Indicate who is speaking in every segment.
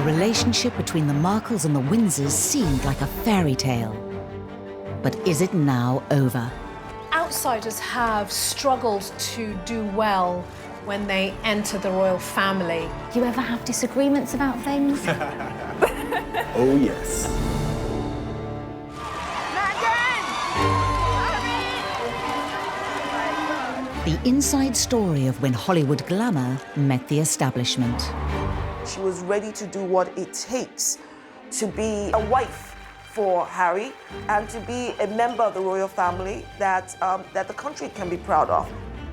Speaker 1: relationship between the Markles and the Windsors seemed like a fairy tale. But is it now over?
Speaker 2: Outsiders have struggled to do well when they enter the royal family.
Speaker 3: Do you ever have disagreements about things?
Speaker 4: Oh, yes.
Speaker 1: The inside story of when Hollywood glamour met the establishment.
Speaker 5: She was ready to do what it takes to be a wife for Harry and to be a member of the royal family that the country can be proud of.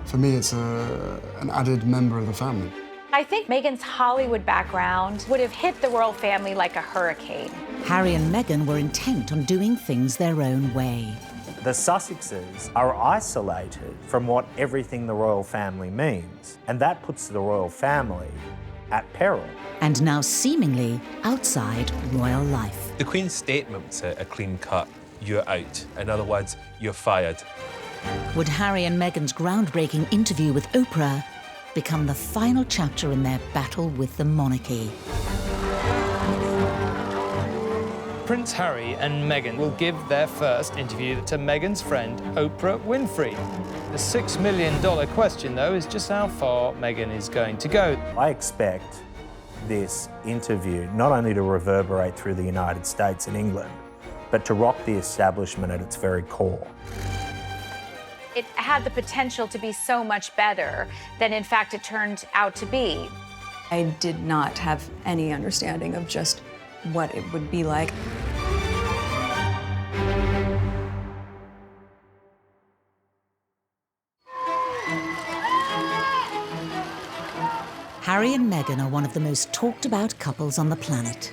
Speaker 6: For me, it's an added member of the family.
Speaker 3: I think Meghan's Hollywood background would have hit the royal family like a hurricane.
Speaker 1: Harry and Meghan were intent on doing things their own way.
Speaker 7: The Sussexes are isolated from what everything the royal family means, and that puts the royal family at peril.
Speaker 1: And now seemingly outside royal life.
Speaker 8: The Queen's statement was a clean cut, you're out. In other words, you're fired.
Speaker 1: Would Harry and Meghan's groundbreaking interview with Oprah become the final chapter in their battle with the monarchy?
Speaker 9: Prince Harry and Meghan will give their first interview to Meghan's friend, Oprah Winfrey. The $6 million question, though, is just how far Meghan is going to go.
Speaker 7: I expect this interview not only to reverberate through the United States and England, but to rock the establishment at its very core.
Speaker 3: It had the potential to be so much better than, in fact, it turned out to be.
Speaker 10: I did not have any understanding of just what it would be like.
Speaker 1: Harry and Meghan are one of the most talked about couples on the planet.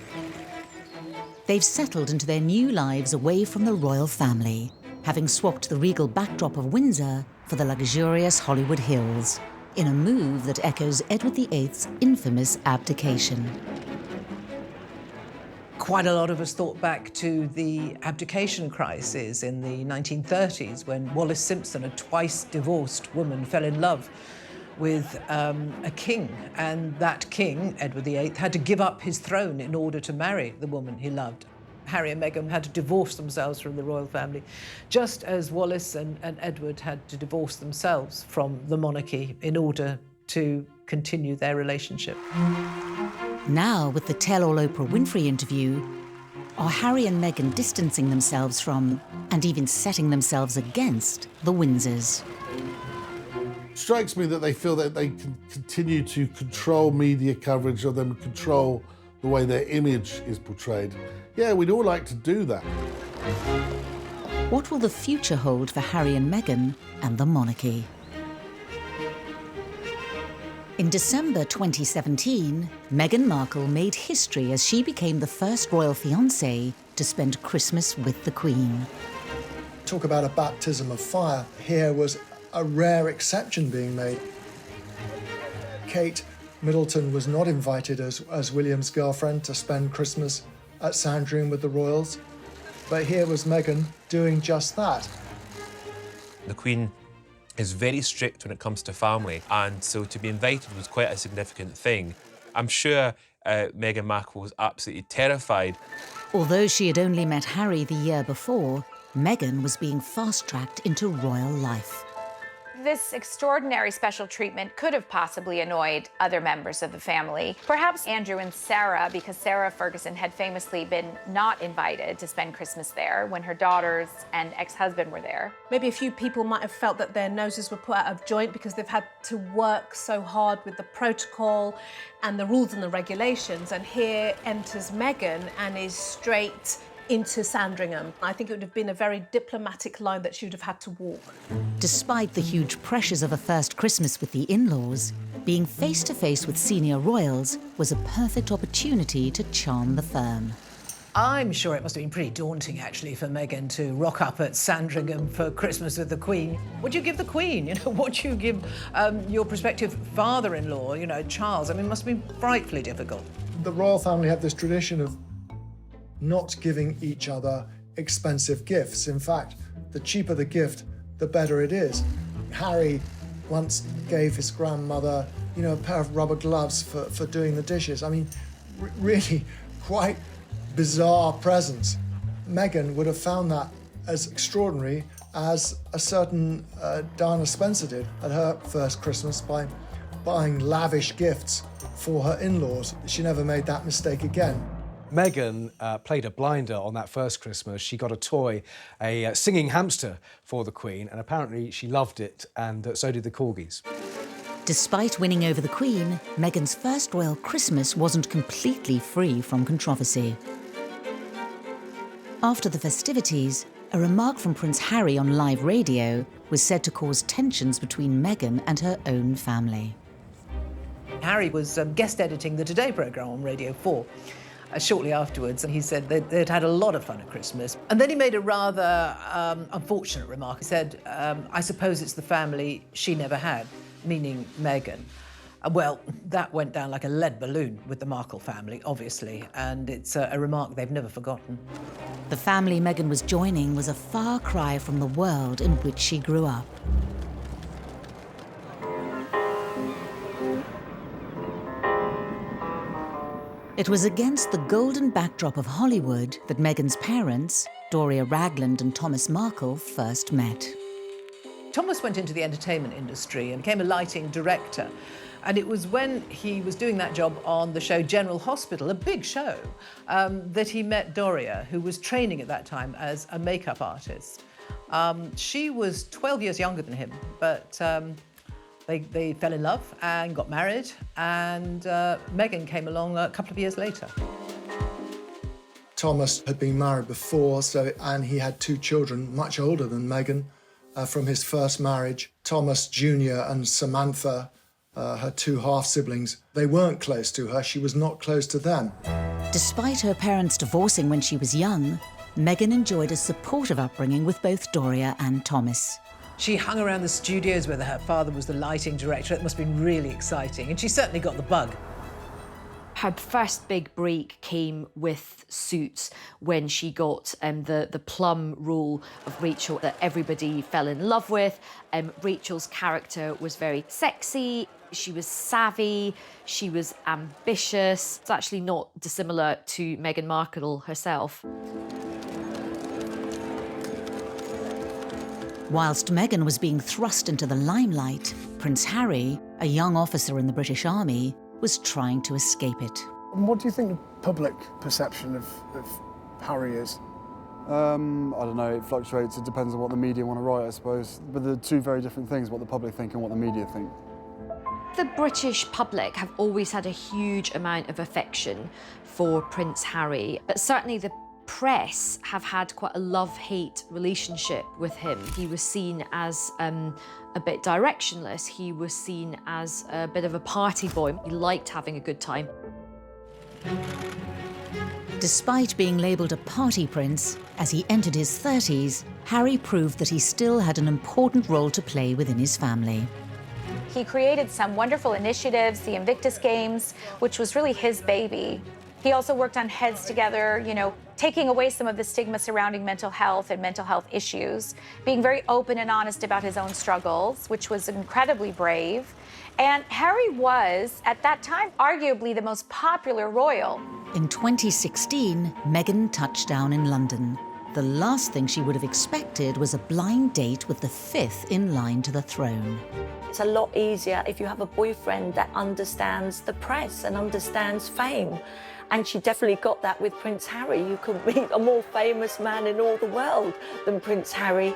Speaker 1: They've settled into their new lives away from the royal family, having swapped the regal backdrop of Windsor for the luxurious Hollywood Hills, in a move that echoes Edward VIII's infamous abdication.
Speaker 11: Quite a lot of us thought back to the abdication crisis in the 1930s when Wallis Simpson, a twice divorced woman, fell in love with a king, and that king, Edward VIII, had to give up his throne in order to marry the woman he loved. Harry and Meghan had to divorce themselves from the royal family, just as Wallis and Edward had to divorce themselves from the monarchy in order to continue their relationship.
Speaker 1: Now, with the tell-all Oprah Winfrey interview, are Harry and Meghan distancing themselves from, and even setting themselves against, the Windsors?
Speaker 12: Strikes me that they feel that they can continue to control media coverage of them, control the way their image is portrayed. Yeah, we'd all like to do that.
Speaker 1: What will the future hold for Harry and Meghan and the monarchy? In December 2017, Meghan Markle made history as she became the first royal fiancée to spend Christmas with the Queen.
Speaker 13: Talk about a baptism of fire. Here was a rare exception being made. Kate Middleton was not invited as William's girlfriend to spend Christmas at Sandringham with the royals, but here was Meghan doing just that.
Speaker 8: The Queen is very strict when it comes to family, and so to be invited was quite a significant thing. I'm sure Meghan Markle was absolutely terrified.
Speaker 1: Although she had only met Harry the year before, Meghan was being fast-tracked into royal life.
Speaker 3: This extraordinary special treatment could have possibly annoyed other members of the family. Perhaps Andrew and Sarah, because Sarah Ferguson had famously been not invited to spend Christmas there when her daughters and ex-husband were there.
Speaker 2: Maybe a few people might have felt that their noses were put out of joint because they've had to work so hard with the protocol and the rules and the regulations, and here enters Meghan and is straight into Sandringham. I think it would have been a very diplomatic line that she would have had to walk.
Speaker 1: Despite the huge pressures of a first Christmas with the in-laws, being face-to-face with senior royals was a perfect opportunity to charm the firm.
Speaker 11: I'm sure it must have been pretty daunting, actually, for Meghan to rock up at Sandringham for Christmas with the Queen. What do you give the Queen? You know, what do you give your prospective father-in-law, you know, Charles? I mean, it must have been frightfully difficult.
Speaker 13: The royal family have this tradition of not giving each other expensive gifts. In fact, the cheaper the gift, the better it is. Harry once gave his grandmother, you know, a pair of rubber gloves for doing the dishes. I mean, really quite bizarre presents. Meghan would have found that as extraordinary as a certain Diana Spencer did at her first Christmas by buying lavish gifts for her in-laws. She never made that mistake again.
Speaker 14: Meghan played a blinder on that first Christmas. She got a toy, a singing hamster for the Queen, and apparently she loved it, and so did the corgis.
Speaker 1: Despite winning over the Queen, Meghan's first royal Christmas wasn't completely free from controversy. After the festivities, a remark from Prince Harry on live radio was said to cause tensions between Meghan and her own family.
Speaker 11: Harry was guest editing the Today programme on Radio 4 shortly afterwards, and he said they'd had a lot of fun at Christmas. And then he made a rather unfortunate remark. He said, I suppose it's the family she never had, meaning Meghan. Well, that went down like a lead balloon with the Markle family, obviously, and it's a remark they've never forgotten.
Speaker 1: The family Meghan was joining was a far cry from the world in which she grew up. It was against the golden backdrop of Hollywood that Meghan's parents, Doria Ragland and Thomas Markle, first met.
Speaker 11: Thomas went into the entertainment industry and became a lighting director. And it was when he was doing that job on the show General Hospital, a big show, that he met Doria, who was training at that time as a makeup artist. She was 12 years younger than him, but they fell in love and got married, and Meghan came along a couple of years later.
Speaker 13: Thomas had been married before, and he had 2 children, much older than Meghan, from his first marriage. Thomas Jr. and Samantha, her 2 half-siblings, they weren't close to her. She was not close to them.
Speaker 1: Despite her parents divorcing when she was young, Meghan enjoyed a supportive upbringing with both Doria and Thomas.
Speaker 11: She hung around the studios where her father was the lighting director. It must have been really exciting, and she certainly got the bug.
Speaker 15: Her first big break came with Suits, when she got the plum role of Rachel that everybody fell in love with. Rachel's character was very sexy, she was savvy, she was ambitious. It's actually not dissimilar to Meghan Markle herself.
Speaker 1: Whilst Meghan was being thrust into the limelight, Prince Harry, a young officer in the British Army, was trying to escape it.
Speaker 6: And what do you think the public perception of Harry is?
Speaker 16: I don't know, it fluctuates. It depends on what the media want to write, I suppose. But they're 2 very different things, what the public think and what the media think.
Speaker 15: The British public have always had a huge amount of affection for Prince Harry, but certainly the press have had quite a love-hate relationship with him. He was seen as a bit directionless. He was seen as a bit of a party boy. He liked having a good time.
Speaker 1: Despite being labelled a party prince, as he entered his 30s, Harry proved that he still had an important role to play within his family.
Speaker 3: He created some wonderful initiatives, the Invictus Games, which was really his baby. He also worked on Heads Together, you know, taking away some of the stigma surrounding mental health and mental health issues, being very open and honest about his own struggles, which was incredibly brave. And Harry was, at that time, arguably the most popular royal.
Speaker 1: In 2016, Meghan touched down in London. The last thing she would have expected was a blind date with the 5th in line to the throne.
Speaker 17: It's a lot easier if you have a boyfriend that understands the press and understands fame. And she definitely got that with Prince Harry. You could meet a more famous man in all the world than Prince Harry.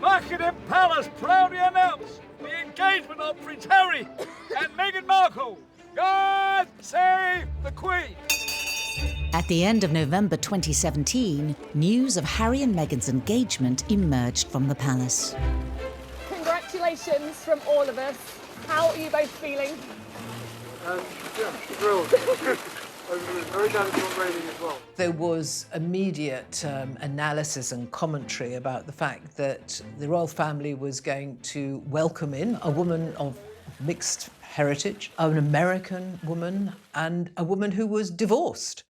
Speaker 18: Buckingham Palace proudly announce the engagement of Prince Harry and Meghan Markle. God save the Queen!
Speaker 1: At the end of November 2017, news of Harry and Meghan's engagement emerged from the palace.
Speaker 19: Congratulations from all of us. How are you both feeling?
Speaker 6: Yeah, thrilled. Very glad it's not raining as well.
Speaker 11: There was immediate analysis and commentary about the fact that the royal family was going to welcome in a woman of mixed heritage, an American woman, and a woman who was divorced.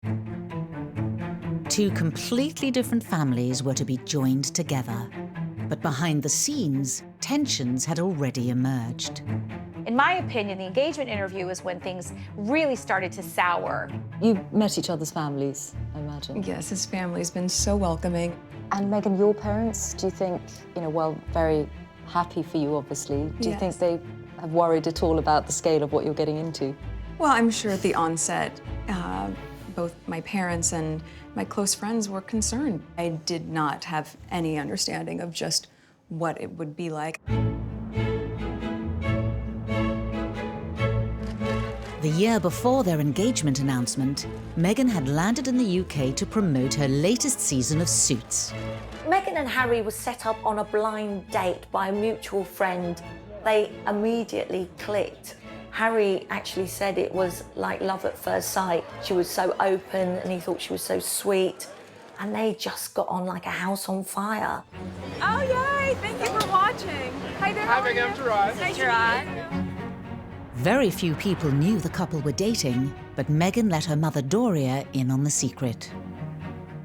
Speaker 1: 2 completely different families were to be joined together. But behind the scenes, tensions had already emerged.
Speaker 3: In my opinion, the engagement interview is when things really started to sour.
Speaker 10: You met each other's families, I imagine.
Speaker 20: Yes, his family's been so welcoming.
Speaker 10: And Meghan, your parents, do you think, well, very happy for you, obviously. Do you think they have worried at all about the scale of what you're getting into?
Speaker 20: Well, I'm sure at the onset, both my parents and my close friends were concerned. I did not have any understanding of just what it would be like.
Speaker 1: The year before their engagement announcement, Meghan had landed in the UK to promote her latest season of Suits.
Speaker 17: Meghan and Harry were set up on a blind date by a mutual friend. They immediately clicked. Harry actually said it was like love at first sight. She was so open and he thought she was so sweet. And they just got on like a house on fire.
Speaker 19: Oh, yay! Thank you for watching. Hi there, how are you? Nice to meet you.
Speaker 1: Very few people knew the couple were dating, but Meghan let her mother Doria in on the secret.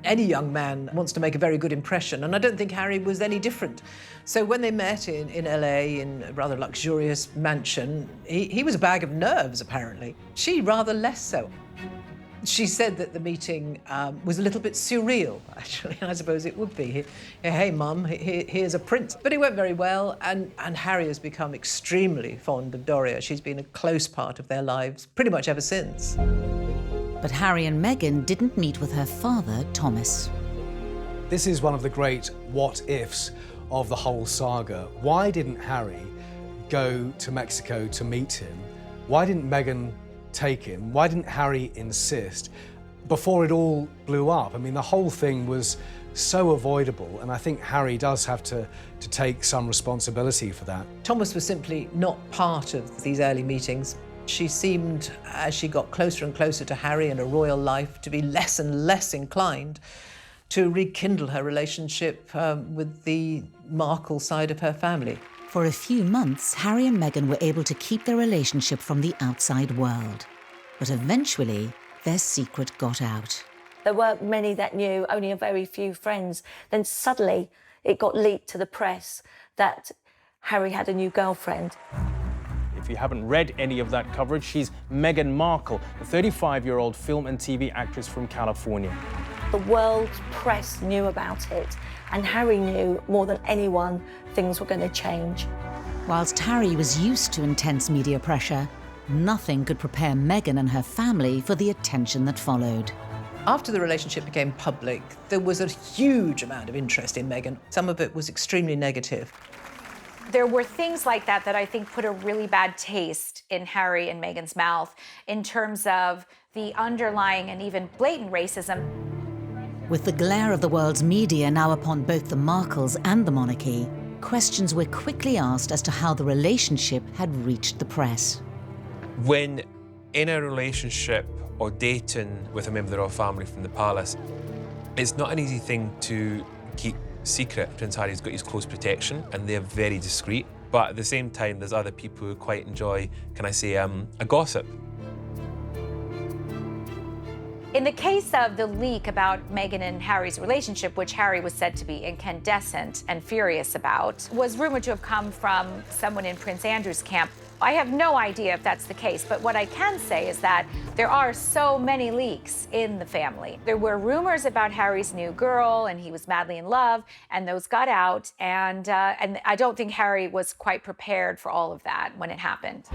Speaker 11: Any young man wants to make a very good impression, and I don't think Harry was any different. So when they met in LA in a rather luxurious mansion, he was a bag of nerves, apparently. She rather less so. She said that the meeting was a little bit surreal, actually, and I suppose it would be. Hey, Mum, here's a prince. But it went very well, and Harry has become extremely fond of Doria. She's been a close part of their lives pretty much ever since.
Speaker 1: But Harry and Meghan didn't meet with her father, Thomas.
Speaker 14: This is one of the great what-ifs of the whole saga. Why didn't Harry go to Mexico to meet him? Why didn't Meghan take him? Why didn't Harry insist before it all blew up? I mean, the whole thing was so avoidable, and I think Harry does have to take some responsibility for that.
Speaker 11: Thomas was simply not part of these early meetings. She seemed, as she got closer and closer to Harry and a royal life, to be less and less inclined to rekindle her relationship with the Markle side of her family.
Speaker 1: For a few months, Harry and Meghan were able to keep their relationship from the outside world. But eventually, their secret got out.
Speaker 17: There weren't many that knew, only a very few friends. Then suddenly it got leaked to the press that Harry had a new girlfriend.
Speaker 21: If you haven't read any of that coverage, she's Meghan Markle, the 35-year-old film and TV actress from California.
Speaker 17: The world's press knew about it, and Harry knew more than anyone things were going to change.
Speaker 1: Whilst Harry was used to intense media pressure, nothing could prepare Meghan and her family for the attention that followed.
Speaker 11: After the relationship became public, there was a huge amount of interest in Meghan. Some of it was extremely negative.
Speaker 3: There were things like that that I think put a really bad taste in Harry and Meghan's mouth in terms of the underlying and even blatant racism.
Speaker 1: With the glare of the world's media now upon both the Markles and the monarchy, questions were quickly asked as to how the relationship had reached the press.
Speaker 8: When in a relationship or dating with a member of the royal family from the palace, it's not an easy thing to keep secret. Prince Harry's got his close protection and they're very discreet. But at the same time, there's other people who quite enjoy, can I say, a gossip.
Speaker 3: In the case of the leak about Meghan and Harry's relationship, which Harry was said to be incandescent and furious about, was rumored to have come from someone in Prince Andrew's camp. I have no idea if that's the case, but what I can say is that there are so many leaks in the family. There were rumors about Harry's new girl, and he was madly in love, and those got out, and I don't think Harry was quite prepared for all of that when it happened.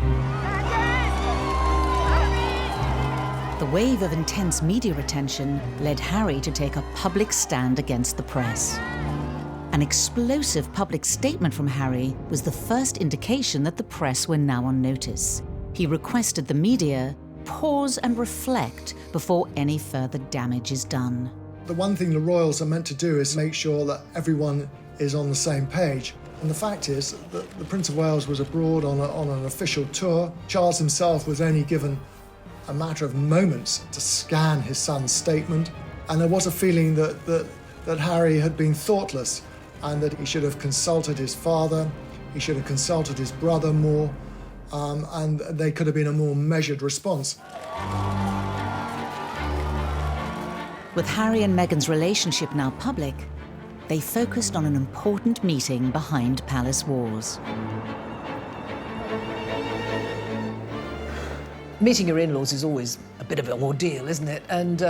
Speaker 1: The wave of intense media attention led Harry to take a public stand against the press. An explosive public statement from Harry was the first indication that the press were now on notice. He requested the media pause and reflect before any further damage is done.
Speaker 13: The one thing the royals are meant to do is make sure that everyone is on the same page. And the fact is that the Prince of Wales was abroad on an official tour. Charles himself was only given a matter of moments to scan his son's statement, and there was a feeling that Harry had been thoughtless and that he should have consulted his father, he should have consulted his brother more, and there could have been a more measured response.
Speaker 1: With Harry and Meghan's relationship now public, they focused on an important meeting behind palace walls.
Speaker 11: Meeting your in-laws is always a bit of an ordeal, isn't it? And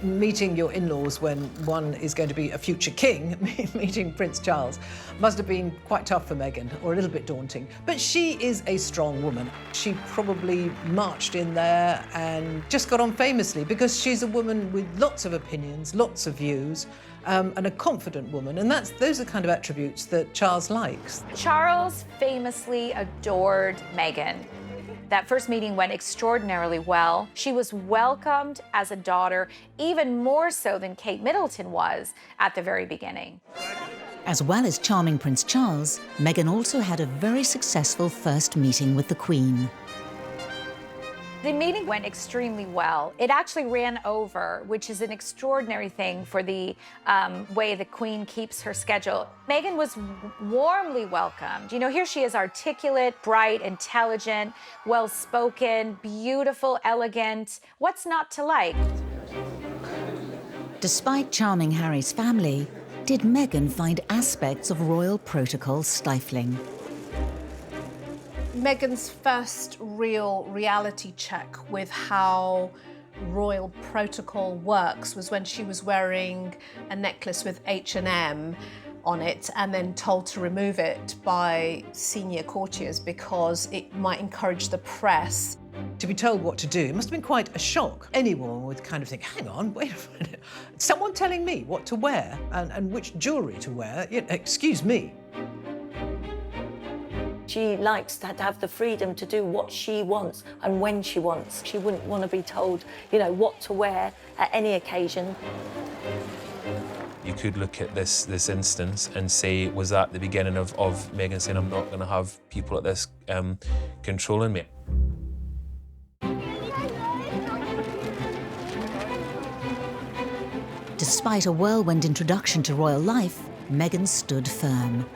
Speaker 11: meeting your in-laws when one is going to be a future king, meeting Prince Charles, must have been quite tough for Meghan, or a little bit daunting. But she is a strong woman. She probably marched in there and just got on famously because she's a woman with lots of opinions, lots of views, and a confident woman. And those are the kind of attributes that Charles likes.
Speaker 3: Charles famously adored Meghan. That first meeting went extraordinarily well. She was welcomed as a daughter, even more so than Kate Middleton was at the very beginning.
Speaker 1: As well as charming Prince Charles, Meghan also had a very successful first meeting with the Queen.
Speaker 3: The meeting went extremely well. It actually ran over, which is an extraordinary thing for the way the Queen keeps her schedule. Meghan was warmly welcomed. You know, here she is, articulate, bright, intelligent, well-spoken, beautiful, elegant. What's not to like?
Speaker 1: Despite charming Harry's family, did Meghan find aspects of royal protocol stifling?
Speaker 2: Meghan's first real reality check with how royal protocol works was when she was wearing a necklace with H&M on it and then told to remove it by senior courtiers because it might encourage the press.
Speaker 11: To be told what to do, it must have been quite a shock. Any woman would kind of think, hang on, wait a minute, someone telling me what to wear and which jewellery to wear, excuse me.
Speaker 17: She likes to have the freedom to do what she wants and when she wants. She wouldn't want to be told, you know, what to wear at any occasion.
Speaker 8: You could look at this instance and say, was that the beginning of Meghan saying, I'm not going to have people like this controlling me?
Speaker 1: Despite a whirlwind introduction to royal life, Meghan stood firm.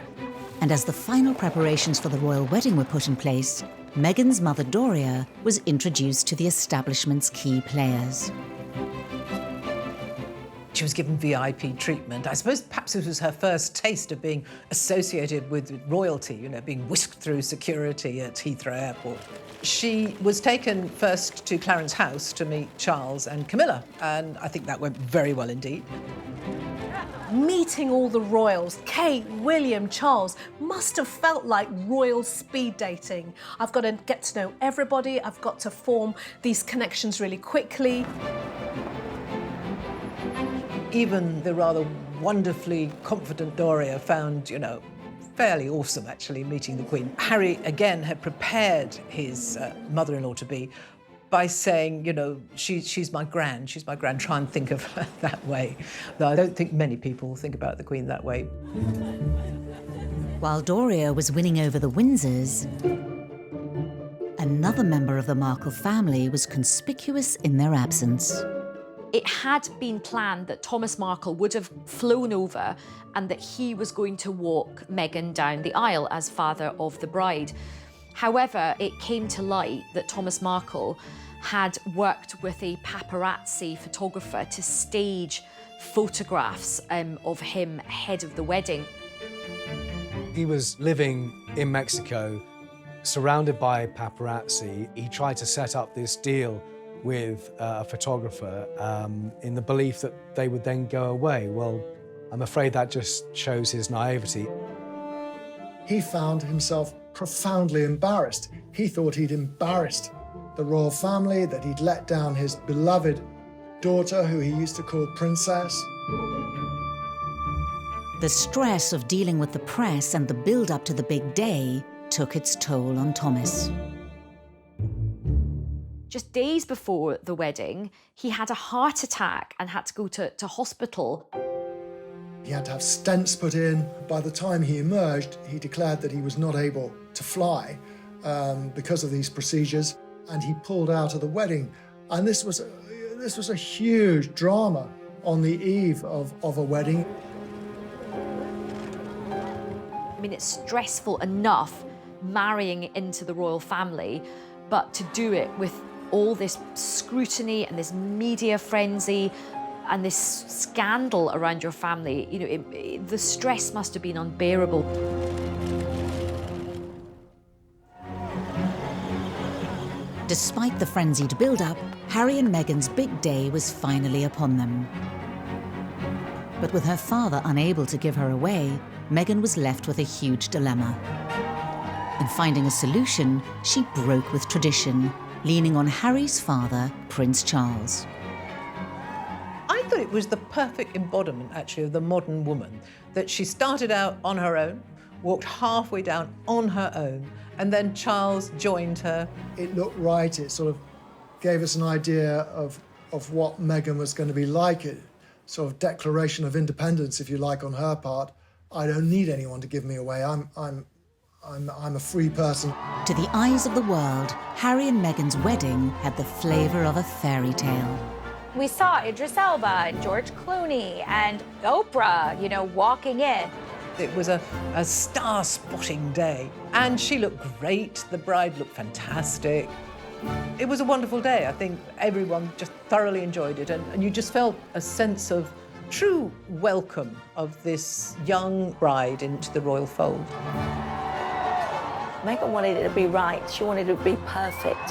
Speaker 1: And as the final preparations for the royal wedding were put in place, Meghan's mother Doria was introduced to the establishment's key players.
Speaker 11: She was given VIP treatment. I suppose perhaps it was her first taste of being associated with royalty, you know, being whisked through security at Heathrow Airport. She was taken first to Clarence House to meet Charles and Camilla, and I think that went very well indeed.
Speaker 2: Meeting all the royals, Kate, William, Charles, must have felt like royal speed dating. I've got to get to know everybody, I've got to form these connections really quickly.
Speaker 11: Even the rather wonderfully confident Doria found, you know, fairly awesome actually meeting the Queen. Harry again had prepared his mother-in-law-to-be by saying, you know, she's my gran, try and think of her that way. Though I don't think many people think about the Queen that way.
Speaker 1: While Doria was winning over the Windsors, another member of the Markle family was conspicuous in their absence.
Speaker 15: It had been planned that Thomas Markle would have flown over and that he was going to walk Meghan down the aisle as father of the bride. However, it came to light that Thomas Markle had worked with a paparazzi photographer to stage photographs of him ahead of the wedding.
Speaker 14: He was living in Mexico, surrounded by paparazzi. He tried to set up this deal with a photographer in the belief that they would then go away. Well, I'm afraid that just shows his naivety.
Speaker 13: He found himself profoundly embarrassed. He thought he'd embarrassed the royal family, that he'd let down his beloved daughter, who he used to call Princess.
Speaker 1: The stress of dealing with the press and the build-up to the big day took its toll on Thomas.
Speaker 15: Just days before the wedding, he had a heart attack and had to go to hospital.
Speaker 13: He had to have stents put in. By the time he emerged, he declared that he was not able to fly because of these procedures, and he pulled out of the wedding. And this was a huge drama on the eve of a wedding.
Speaker 15: I mean, it's stressful enough marrying into the royal family, but to do it with all this scrutiny and this media frenzy, and this scandal around your family, you know, the stress must have been unbearable.
Speaker 1: Despite the frenzied build-up, Harry and Meghan's big day was finally upon them. But with her father unable to give her away, Meghan was left with a huge dilemma. In finding a solution, she broke with tradition, leaning on Harry's father, Prince Charles.
Speaker 11: I thought it was the perfect embodiment, actually, of the modern woman, that she started out on her own, walked halfway down on her own, and then Charles joined her.
Speaker 13: It looked right. It sort of gave us an idea of what Meghan was going to be like. It sort of declaration of independence, if you like, on her part. I don't need anyone to give me away. I'm a free person.
Speaker 1: To the eyes of the world, Harry and Meghan's wedding had the flavour of a fairy tale.
Speaker 3: We saw Idris Elba and George Clooney and Oprah, you know, walking in.
Speaker 11: It was a star-spotting day, and she looked great. The bride looked fantastic. It was a wonderful day. I think everyone just thoroughly enjoyed it, and you just felt a sense of true welcome of this young bride into the royal fold.
Speaker 17: Meghan wanted it to be right. She wanted it to be perfect.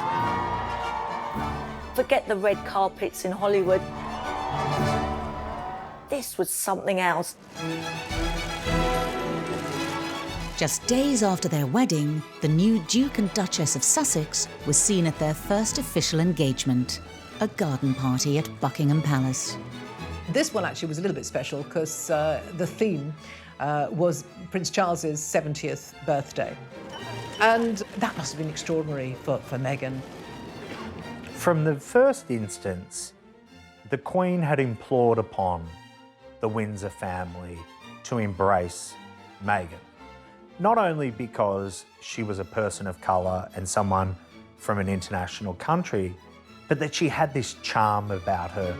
Speaker 17: Forget the red carpets in Hollywood. This was something else.
Speaker 1: Just days after their wedding, the new Duke and Duchess of Sussex was seen at their first official engagement, a garden party at Buckingham Palace.
Speaker 11: This one actually was a little bit special because the theme was Prince Charles's 70th birthday. And that must have been extraordinary for Meghan.
Speaker 7: From the first instance, the Queen had implored upon the Windsor family to embrace Meghan. Not only because she was a person of colour and someone from an international country, but that she had this charm about her.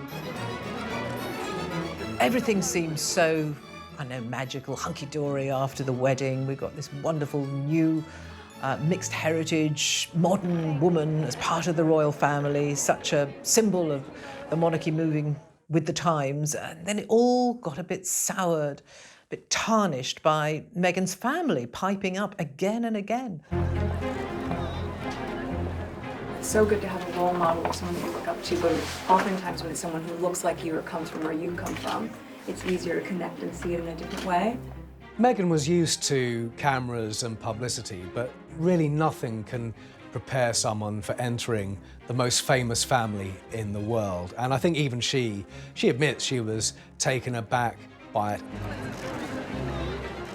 Speaker 11: Everything seemed so, I know, magical, hunky-dory after the wedding. We got this wonderful new mixed heritage, modern woman as part of the royal family, such a symbol of the monarchy moving with the times. And then it all got a bit soured, a bit tarnished by Meghan's family piping up again and again.
Speaker 20: It's so good to have a role model or someone that you look up to, but oftentimes when it's someone who looks like you or comes from where you come from, it's easier to connect and see it in a different way.
Speaker 14: Meghan was used to cameras and publicity, but really nothing can prepare someone for entering the most famous family in the world. And I think even she admits she was taken aback by it.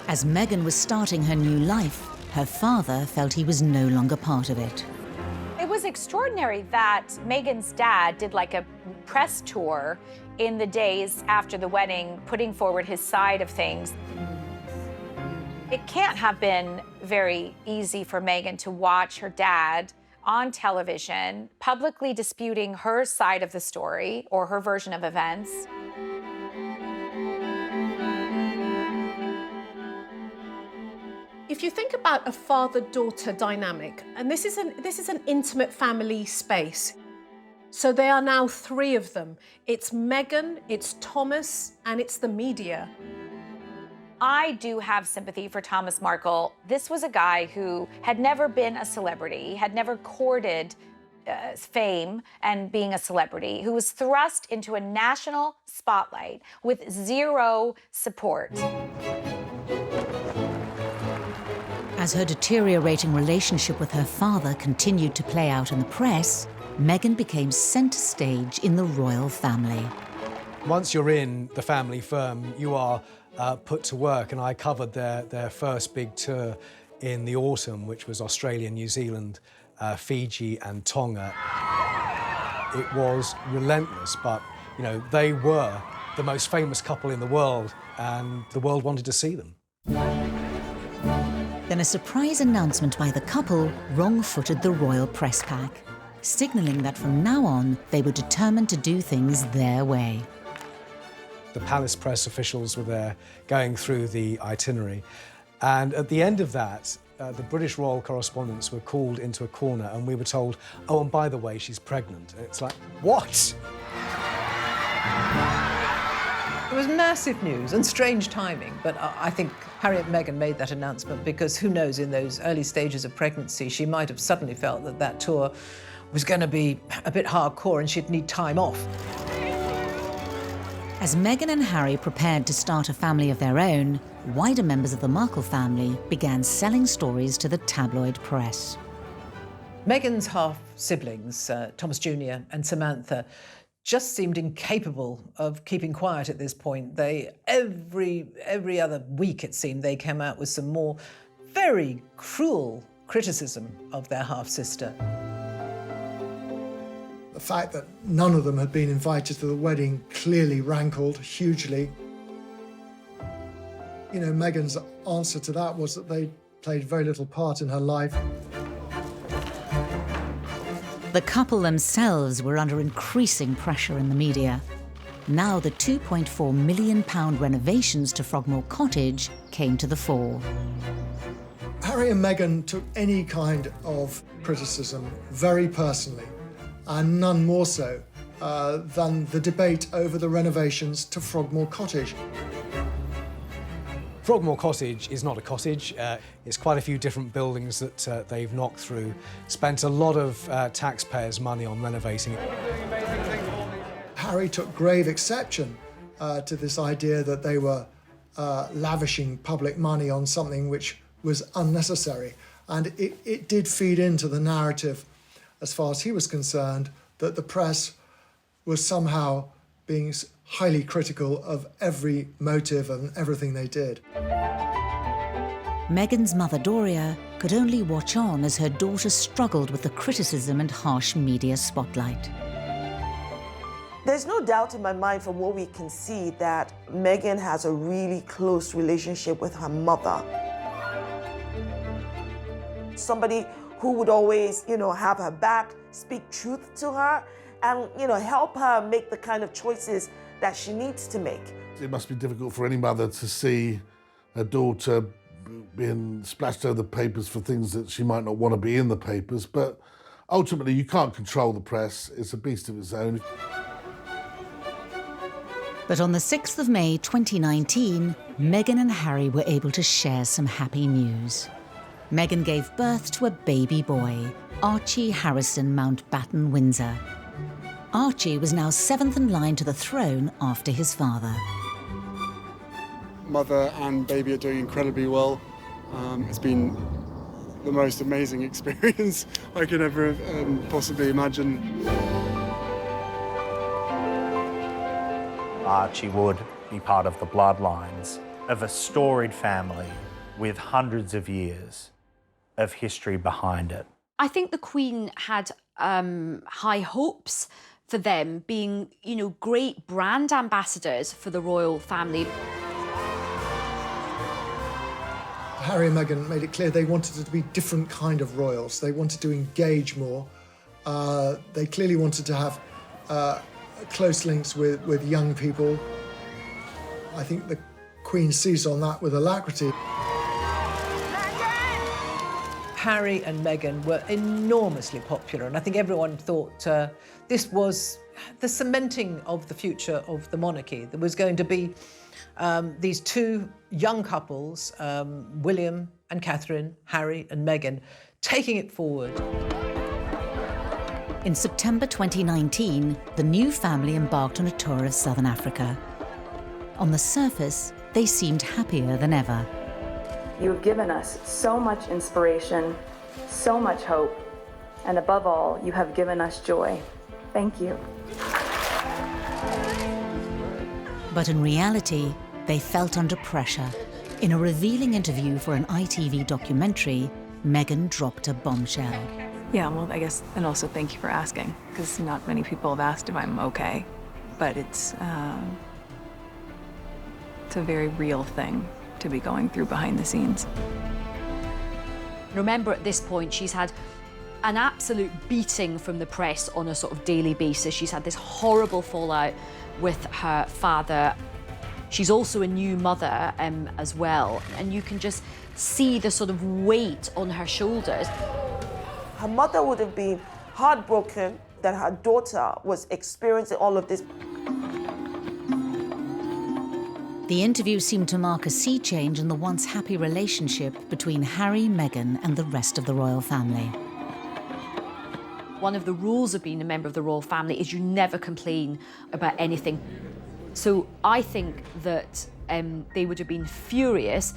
Speaker 1: As Meghan was starting her new life, her father felt he was no longer part of it.
Speaker 3: It was extraordinary that Meghan's dad did like a press tour in the days after the wedding, putting forward his side of things. It can't have been very easy for Meghan to watch her dad on television publicly disputing her side of the story or her version of events.
Speaker 2: If you think about a father-daughter dynamic, and this is an intimate family space, so there are now three of them. It's Meghan, it's Thomas, and it's the media.
Speaker 3: I do have sympathy for Thomas Markle. This was a guy who had never been a celebrity, had never courted fame and being a celebrity, who was thrust into a national spotlight with zero support.
Speaker 1: As her deteriorating relationship with her father continued to play out in the press, Meghan became centre stage in the royal family.
Speaker 14: Once you're in the family firm, you are put to work, and I covered their first big tour in the autumn, which was Australia, New Zealand, Fiji and Tonga. It was relentless, but you know, they were the most famous couple in the world, and the world wanted to see them.
Speaker 1: Then a surprise announcement by the couple wrong-footed the royal press pack, signalling that from now on they were determined to do things their way.
Speaker 14: The palace press officials were there going through the itinerary, and at the end of that, the British royal correspondents were called into a corner and we were told, oh, and by the way, she's pregnant. And it's like, what?
Speaker 11: was massive news and strange timing, but I think Harry and Meghan made that announcement because who knows, in those early stages of pregnancy, she might have suddenly felt that that tour was going to be a bit hardcore and she'd need time off.
Speaker 1: As Meghan and Harry prepared to start a family of their own, wider members of the Markle family began selling stories to the tabloid press.
Speaker 11: Meghan's half-siblings, Thomas Jr. and Samantha, just seemed incapable of keeping quiet at this point. They, every other week it seemed, they came out with some more very cruel criticism of their half-sister.
Speaker 13: The fact that none of them had been invited to the wedding clearly rankled hugely. You know, Meghan's answer to that was that they played very little part in her life.
Speaker 1: The couple themselves were under increasing pressure in the media. Now the £2.4 million renovations to Frogmore Cottage came to the fore.
Speaker 13: Harry and Meghan took any kind of criticism very personally, and none more so than the debate over the renovations to Frogmore Cottage.
Speaker 14: Frogmore Cottage is not a cottage. It's quite a few different buildings that they've knocked through. Spent a lot of taxpayers' money on renovating it.
Speaker 13: Harry took grave exception to this idea that they were lavishing public money on something which was unnecessary. And it did feed into the narrative, as far as he was concerned, that the press was somehow being highly critical of every motive and everything they did.
Speaker 1: Meghan's mother, Doria, could only watch on as her daughter struggled with the criticism and harsh media spotlight.
Speaker 5: There's no doubt in my mind from what we can see that Meghan has a really close relationship with her mother. Somebody who would always, have her back, speak truth to her, and, help her make the kind of choices that she needs to make.
Speaker 12: It must be difficult for any mother to see her daughter being splashed over the papers for things that she might not want to be in the papers, but ultimately you can't control the press. It's a beast of its own.
Speaker 1: But on the 6th of May 2019, Meghan and Harry were able to share some happy news. Meghan gave birth to a baby boy, Archie Harrison Mountbatten Windsor. Archie was now 7th in line to the throne after his father.
Speaker 16: Mother and baby are doing incredibly well. It's been the most amazing experience I could ever possibly imagine.
Speaker 7: Archie would be part of the bloodlines of a storied family with hundreds of years of history behind it.
Speaker 15: I think the Queen had high hopes for them being, great brand ambassadors for the royal family.
Speaker 13: Harry and Meghan made it clear they wanted to be different kind of royals. They wanted to engage more. They clearly wanted to have close links with young people. I think the Queen seized on that with alacrity.
Speaker 11: Harry and Meghan were enormously popular, and I think everyone thought this was the cementing of the future of the monarchy. There was going to be these two young couples, William and Catherine, Harry and Meghan, taking it forward.
Speaker 1: In September 2019, the new family embarked on a tour of Southern Africa. On the surface, they seemed happier than ever.
Speaker 4: You have given us so much inspiration, so much hope, and above all, you have given us joy. Thank you.
Speaker 1: But in reality, they felt under pressure. In a revealing interview for an ITV documentary, Meghan dropped a bombshell.
Speaker 20: Yeah, well, I guess, and also thank you for asking, because not many people have asked if I'm okay, but it's a very real thing to be going through behind the scenes.
Speaker 15: Remember, at this point, she's had an absolute beating from the press on a sort of daily basis. She's had this horrible fallout with her father. She's also a new mother as well, and you can just see the sort of weight on her shoulders.
Speaker 5: Her mother would have been heartbroken that her daughter was experiencing all of this.
Speaker 1: The interview seemed to mark a sea change in the once happy relationship between Harry, Meghan and the rest of the royal family.
Speaker 15: One of the rules of being a member of the royal family is you never complain about anything. So I think that they would have been furious.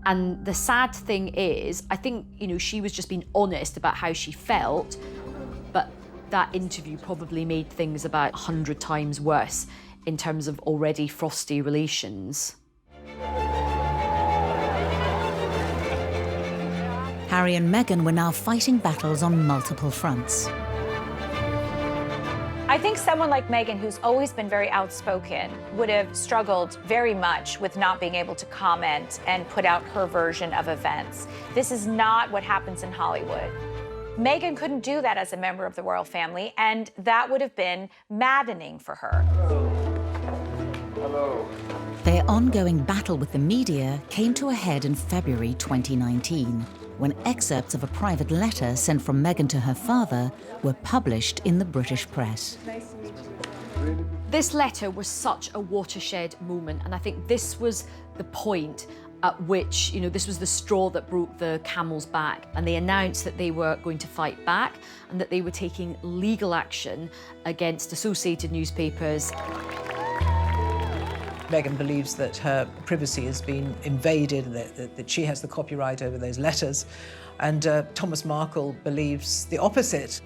Speaker 15: And the sad thing is, I think, she was just being honest about how she felt, but that interview probably made things about 100 times worse in terms of already frosty relations.
Speaker 1: Harry and Meghan were now fighting battles on multiple fronts.
Speaker 3: I think someone like Meghan, who's always been very outspoken, would have struggled very much with not being able to comment and put out her version of events. This is not what happens in Hollywood. Meghan couldn't do that as a member of the royal family, and that would have been maddening for her.
Speaker 6: Hello.
Speaker 1: Their ongoing battle with the media came to a head in February 2019, when excerpts of a private letter sent from Meghan to her father were published in the British press.
Speaker 15: This letter was such a watershed moment, and I think this was the point at which, this was the straw that broke the camel's back, and they announced that they were going to fight back and that they were taking legal action against associated newspapers.
Speaker 11: Meghan believes that her privacy has been invaded and that she has the copyright over those letters. And Thomas Markle believes the opposite.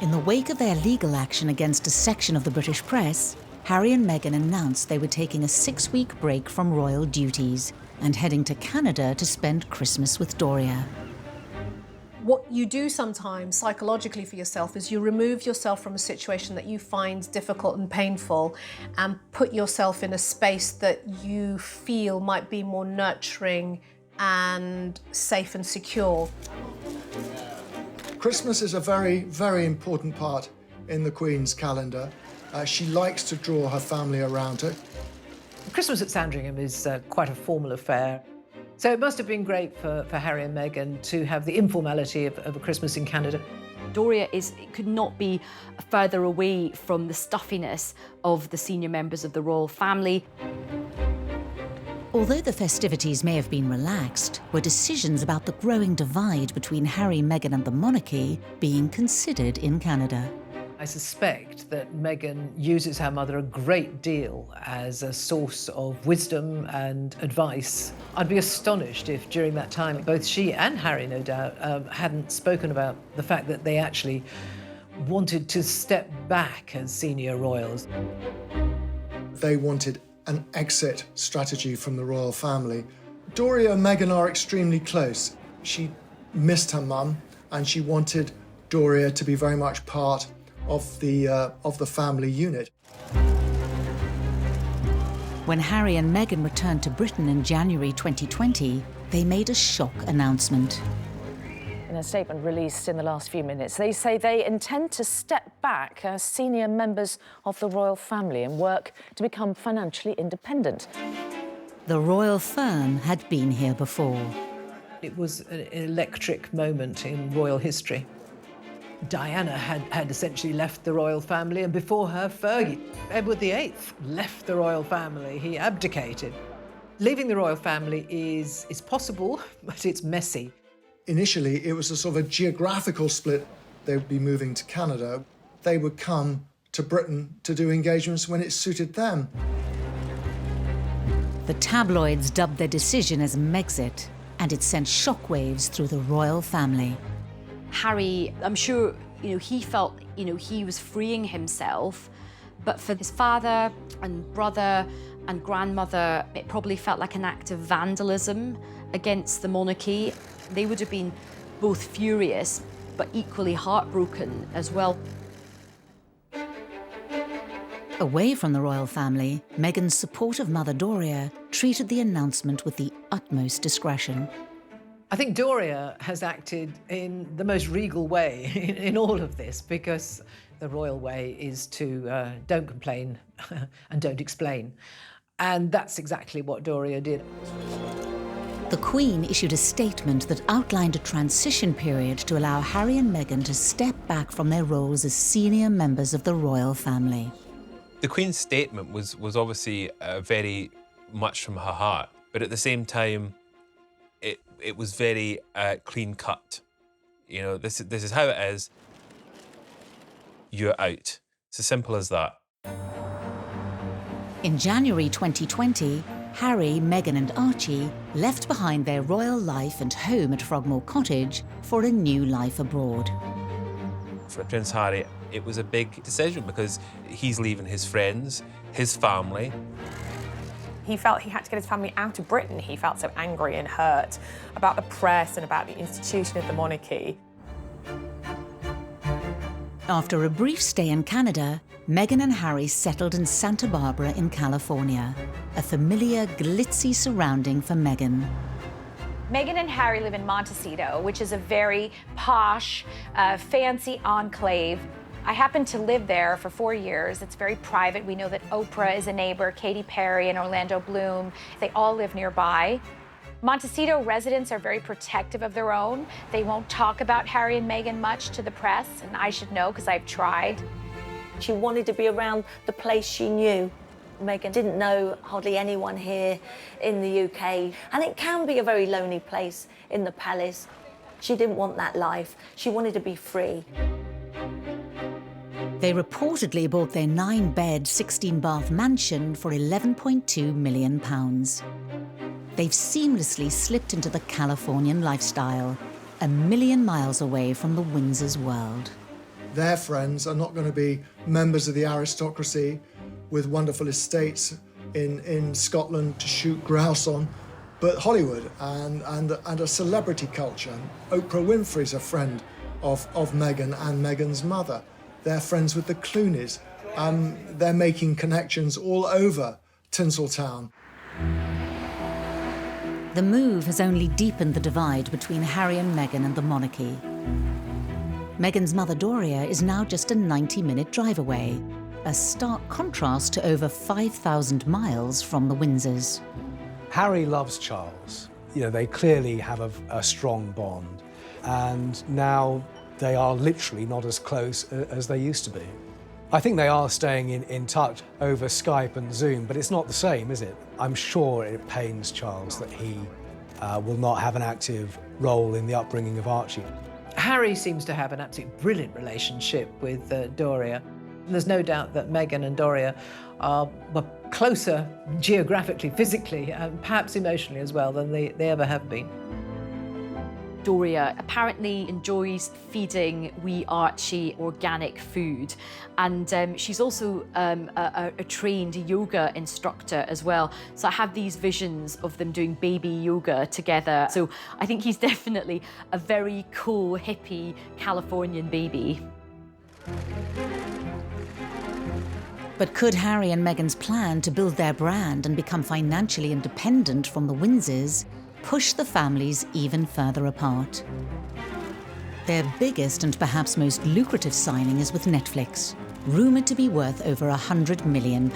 Speaker 1: In the wake of their legal action against a section of the British press, Harry and Meghan announced they were taking a 6-week break from royal duties and heading to Canada to spend Christmas with Doria.
Speaker 2: What you do sometimes psychologically for yourself is you remove yourself from a situation that you find difficult and painful and put yourself in a space that you feel might be more nurturing and safe and secure.
Speaker 13: Christmas is a very, very important part in the Queen's calendar. She likes to draw her family around her.
Speaker 11: Christmas at Sandringham is quite a formal affair. So it must have been great for Harry and Meghan to have the informality of a Christmas in Canada.
Speaker 15: Doria could not be further away from the stuffiness of the senior members of the royal family.
Speaker 1: Although the festivities may have been relaxed, were decisions about the growing divide between Harry, Meghan and the monarchy being considered in Canada.
Speaker 11: I suspect that Meghan uses her mother a great deal as a source of wisdom and advice. I'd be astonished if during that time both she and Harry, no doubt, hadn't spoken about the fact that they actually wanted to step back as senior royals.
Speaker 13: They wanted an exit strategy from the royal family. Doria and Meghan are extremely close. She missed her mum and she wanted Doria to be very much part of the family unit.
Speaker 1: When Harry and Meghan returned to Britain in January 2020, they made a shock announcement.
Speaker 9: In a statement released in the last few minutes, they say they intend to step back as senior members of the royal family and work to become financially independent.
Speaker 1: The royal firm had been here before.
Speaker 11: It was an electric moment in royal history. Diana had essentially left the royal family, and before her, Fergie. Edward VIII left the royal family. He abdicated. Leaving the royal family is possible, but it's messy.
Speaker 13: Initially, it was a sort of a geographical split. They would be moving to Canada. They would come to Britain to do engagements when it suited them.
Speaker 1: The tabloids dubbed their decision as Megxit, and it sent shockwaves through the royal family.
Speaker 15: Harry, I'm sure, he felt, he was freeing himself, but for his father and brother and grandmother, it probably felt like an act of vandalism against the monarchy. They would have been both furious, but equally heartbroken as well.
Speaker 1: Away from the royal family, Meghan's supportive mother Doria treated the announcement with the utmost discretion.
Speaker 11: I think Doria has acted in the most regal way in all of this, because the royal way is to don't complain and don't explain. And that's exactly what Doria did.
Speaker 1: The Queen issued a statement that outlined a transition period to allow Harry and Meghan to step back from their roles as senior members of the royal family.
Speaker 8: The Queen's statement was obviously very much from her heart, but at the same time, it was very clean cut. You know, this is how it is. You're out. It's as simple as that.
Speaker 1: In January 2020, Harry, Meghan and Archie left behind their royal life and home at Frogmore Cottage for a new life abroad.
Speaker 8: For Prince Harry, it was a big decision because he's leaving his friends, his family.
Speaker 18: He felt he had to get his family out of Britain. He felt so angry and hurt about the press and about the institution of the monarchy.
Speaker 1: After a brief stay in Canada, Meghan and Harry settled in Santa Barbara in California, a familiar, glitzy surrounding for Meghan.
Speaker 3: Meghan and Harry live in Montecito, which is a very posh, fancy enclave. I happened to live there for 4 years. It's very private. We know that Oprah is a neighbor, Katy Perry and Orlando Bloom. They all live nearby. Montecito residents are very protective of their own. They won't talk about Harry and Meghan much to the press, and I should know because I've tried.
Speaker 17: She wanted to be around the place she knew. Meghan didn't know hardly anyone here in the UK, and it can be a very lonely place in the palace. She didn't want that life. She wanted to be free.
Speaker 1: They reportedly bought their 9-bed, 16-bath mansion for £11.2 million. They've seamlessly slipped into the Californian lifestyle, a million miles away from the Windsors' world.
Speaker 13: Their friends are not going to be members of the aristocracy with wonderful estates in Scotland to shoot grouse on, but Hollywood and a celebrity culture. Oprah Winfrey's a friend of Meghan and Meghan's mother. They're friends with the Clooneys. They're making connections all over Tinseltown.
Speaker 1: The move has only deepened the divide between Harry and Meghan and the monarchy. Meghan's mother Doria is now just a 90-minute drive away, a stark contrast to over 5,000 miles from the Windsors.
Speaker 14: Harry loves Charles. You know, they clearly have a strong bond, and now they are literally not as close as they used to be. I think they are staying in touch over Skype and Zoom, but it's not the same, is it? I'm sure it pains Charles that he will not have an active role in the upbringing of Archie.
Speaker 11: Harry seems to have an absolutely brilliant relationship with Doria. There's no doubt that Meghan and Doria are closer geographically, physically, and perhaps emotionally as well than they ever have been.
Speaker 15: Doria apparently enjoys feeding wee Archie organic food, and she's also a trained yoga instructor as well. So I have these visions of them doing baby yoga together. So I think he's definitely a very cool, hippie Californian baby.
Speaker 1: But could Harry and Meghan's plan to build their brand and become financially independent from the Windsors push the families even further apart? Their biggest and perhaps most lucrative signing is with Netflix, rumoured to be worth over £100 million.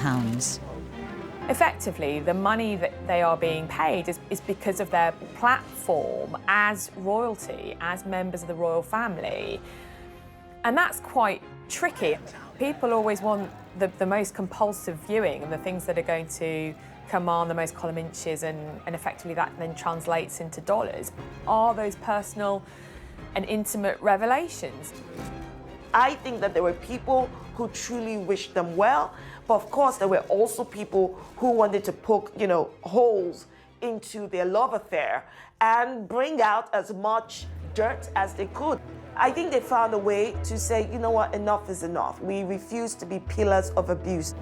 Speaker 18: Effectively, the money that they are being paid is because of their platform as royalty, as members of the royal family. And that's quite tricky. People always want the most compulsive viewing and the things that are going to command the most column inches, and effectively that then translates into dollars. Are those personal and intimate revelations?
Speaker 5: I think that there were people who truly wished them well, but of course there were also people who wanted to poke, holes into their love affair and bring out as much dirt as they could. I think they found a way to say, you know what, enough is enough. We refuse to be pillars of abuse.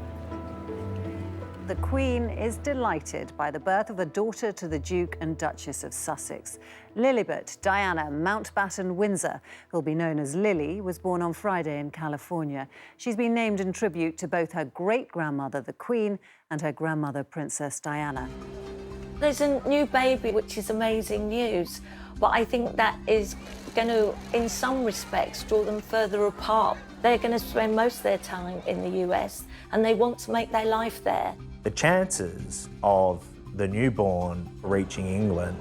Speaker 22: The Queen is delighted by the birth of a daughter to the Duke and Duchess of Sussex. Lilibet Diana Mountbatten Windsor, who'll be known as Lily, was born on Friday in California. She's been named in tribute to both her great-grandmother, the Queen, and her grandmother, Princess Diana.
Speaker 17: There's a new baby, which is amazing news, but I think that is going to, in some respects, draw them further apart. They're going to spend most of their time in the US, and they want to make their life there.
Speaker 7: The chances of the newborn reaching England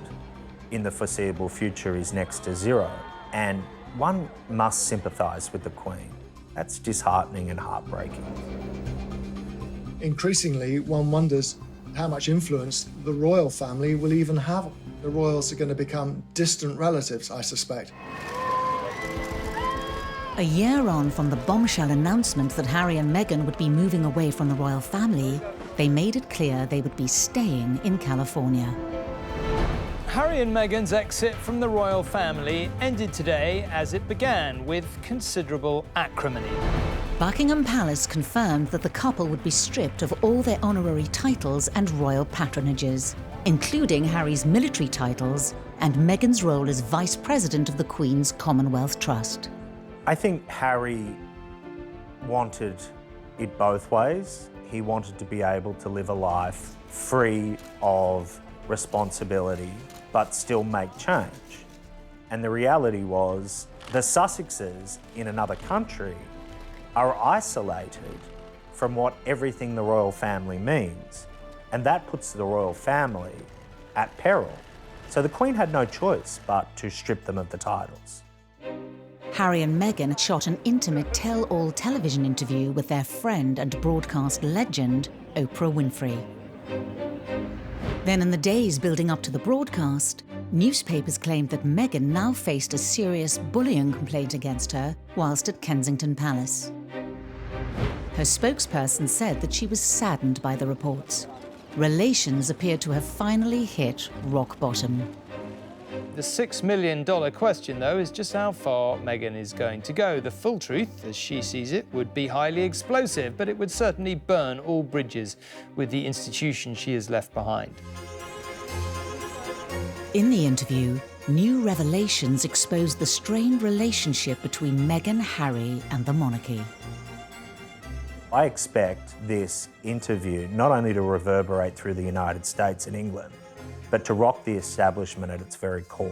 Speaker 7: in the foreseeable future is next to zero, and one must sympathise with the Queen. That's disheartening and heartbreaking.
Speaker 13: Increasingly, one wonders how much influence the royal family will even have. The royals are going to become distant relatives, I suspect.
Speaker 1: A year on from the bombshell announcement that Harry and Meghan would be moving away from the royal family, they made it clear they would be staying in California.
Speaker 10: Harry and Meghan's exit from the royal family ended today as it began, with considerable acrimony.
Speaker 1: Buckingham Palace confirmed that the couple would be stripped of all their honorary titles and royal patronages, including Harry's military titles and Meghan's role as Vice President of the Queen's Commonwealth Trust.
Speaker 7: I think Harry wanted it both ways. He wanted to be able to live a life free of responsibility, but still make change. And the reality was, the Sussexes in another country are isolated from what everything the royal family means. And that puts the royal family at peril. So the Queen had no choice but to strip them of the titles.
Speaker 1: Harry and Meghan shot an intimate tell-all television interview with their friend and broadcast legend, Oprah Winfrey. Then in the days building up to the broadcast, newspapers claimed that Meghan now faced a serious bullying complaint against her whilst at Kensington Palace. Her spokesperson said that she was saddened by the reports. Relations appeared to have finally hit rock bottom.
Speaker 10: The $6 million question, though, is just how far Meghan is going to go. The full truth, as she sees it, would be highly explosive, but it would certainly burn all bridges with the institution she has left behind.
Speaker 1: In the interview, new revelations exposed the strained relationship between Meghan, Harry, and the monarchy.
Speaker 7: I expect this interview not only to reverberate through the United States and England, but to rock the establishment at its very core.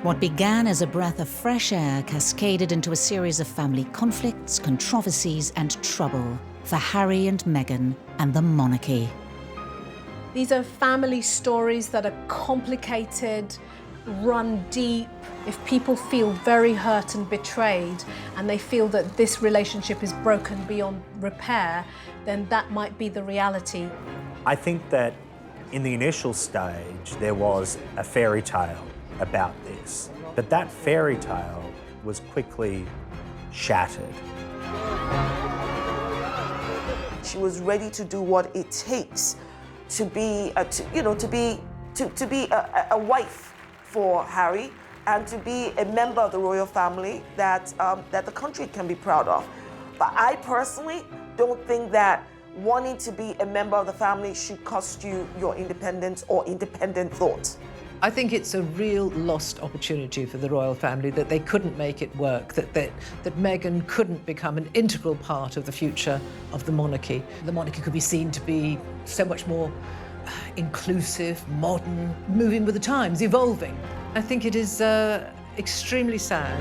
Speaker 1: What began as a breath of fresh air cascaded into a series of family conflicts, controversies, and trouble for Harry and Meghan and the monarchy.
Speaker 2: These are family stories that are complicated, run deep. If people feel very hurt and betrayed, and they feel that this relationship is broken beyond repair, then that might be the reality.
Speaker 7: I think that in the initial stage, there was a fairy tale about this, but that fairy tale was quickly shattered.
Speaker 5: She was ready to do what it takes to be, to be a wife for Harry, and to be a member of the royal family that the country can be proud of. But I personally don't think that wanting to be a member of the family should cost you your independence or independent thought.
Speaker 11: I think it's a real lost opportunity for the royal family that they couldn't make it work, that Meghan couldn't become an integral part of the future of the monarchy. The monarchy could be seen to be so much more inclusive, modern, moving with the times, evolving. I think it is extremely sad.